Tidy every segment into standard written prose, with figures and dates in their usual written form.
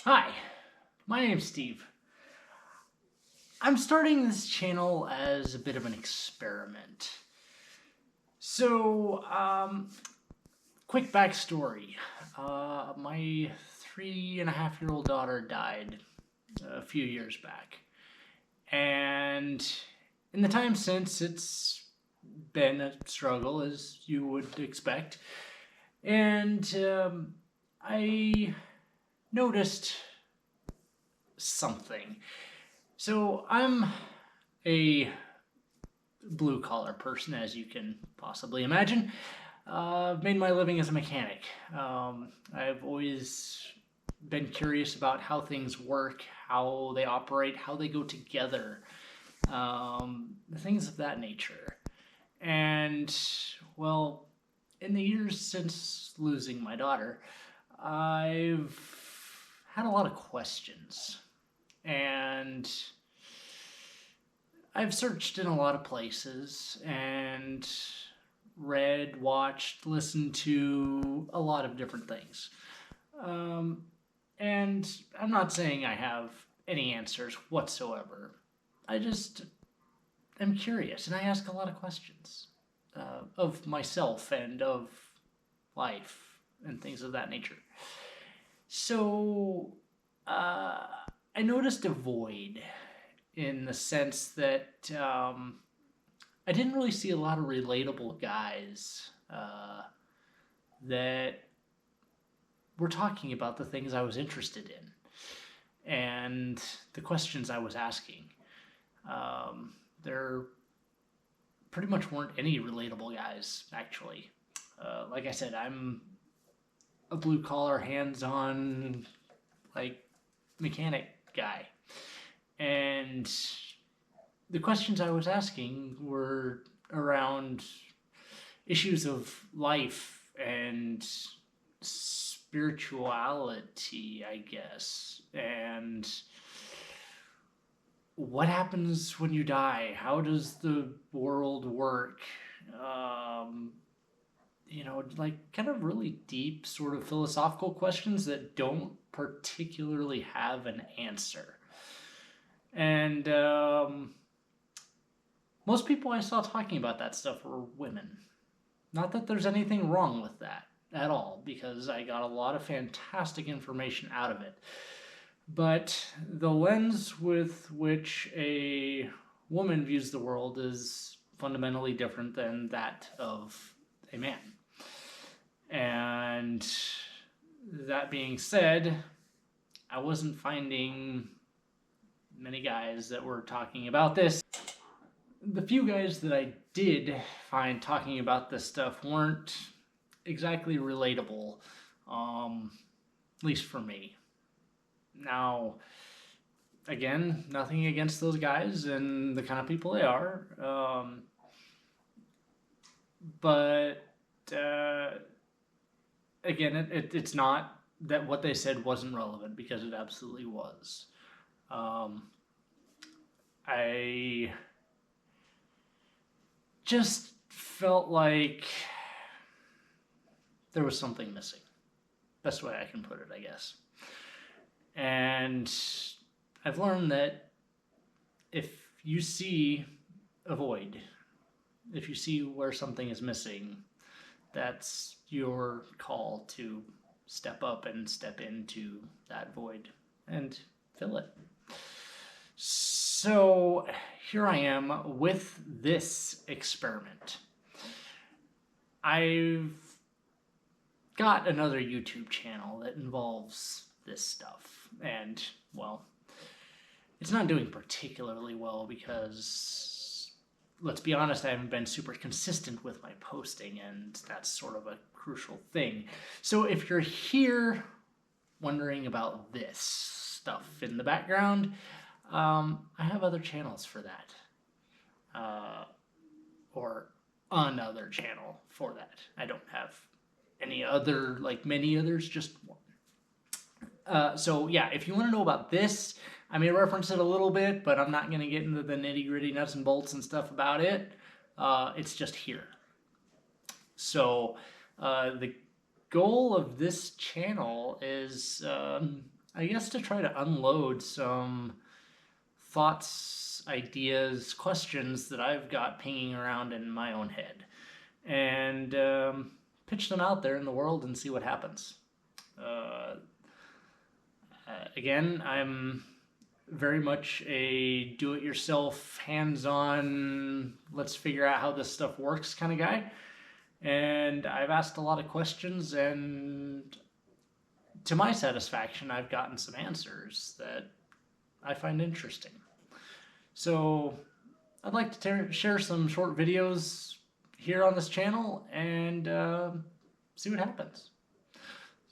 Hi, my name's Steve. I'm starting this channel as a bit of an experiment. So, quick backstory. My 3.5-year-old daughter died a few years back. And in the time since, it's been a struggle, as you would expect. And I noticed something. So I'm a blue collar person, as you can possibly imagine. I've made my living as a mechanic. I've always been curious about how things work, how they operate, how they go together, things of that nature. And, well, in the years since losing my daughter, I've had a lot of questions. And I've searched in a lot of places and read, watched, listened to a lot of different things. Um, and I'm not saying I have any answers whatsoever. I just am curious and I ask a lot of questions of myself and of life and things of that nature. So I noticed a void in the sense that I didn't really see a lot of relatable guys that were talking about the things I was interested in and the questions I was asking. There pretty much weren't any relatable guys, actually. Like I said, I'm a blue collar, hands on, like, mechanic guy. And the questions I was asking were around issues of life and spirituality, I guess, and what happens when you die? How does the world work? Um, like kind of really deep, sort of philosophical questions that don't particularly have an answer. And most people I saw talking about that stuff were women. Not that there's anything wrong with that at all, because I got a lot of fantastic information out of it. But the lens with which a woman views the world is fundamentally different than that of a man. And that being said, I wasn't finding many guys that were talking about this. The few guys that I did find talking about this stuff weren't exactly relatable, at least for me. Now, again, nothing against those guys and the kind of people they are, but again, it's not that what they said wasn't relevant, because it absolutely was. Um, I just felt like there was something missing. Best way I can put it, I guess. And I've learned that if you see a void, if you see where something is missing, that's your call to step up and step into that void and fill it. So here I am with this experiment. I've got another YouTube channel that involves this stuff, and, well, it's not doing particularly well because, let's be honest, I haven't been super consistent with my posting, and that's sort of a crucial thing. So if you're here wondering about this stuff in the background, I have other channels for that. Or another channel for that. I don't have any other, like many others, just one. So yeah, if you want to know about this, I may reference it a little bit, but I'm not going to get into the nitty gritty nuts and bolts and stuff about it. It's just here. So the goal of this channel is I guess to try to unload some thoughts, ideas, questions that I've got pinging around in my own head, and pitch them out there in the world and see what happens. Uh, Again, I'm very much a do it yourself, hands on, let's figure out how this stuff works kind of guy. And I've asked a lot of questions, and to my satisfaction, I've gotten some answers that I find interesting. So I'd like to share some short videos here on this channel and see what happens.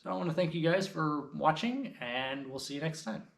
So I want to thank you guys for watching, and we'll see you next time.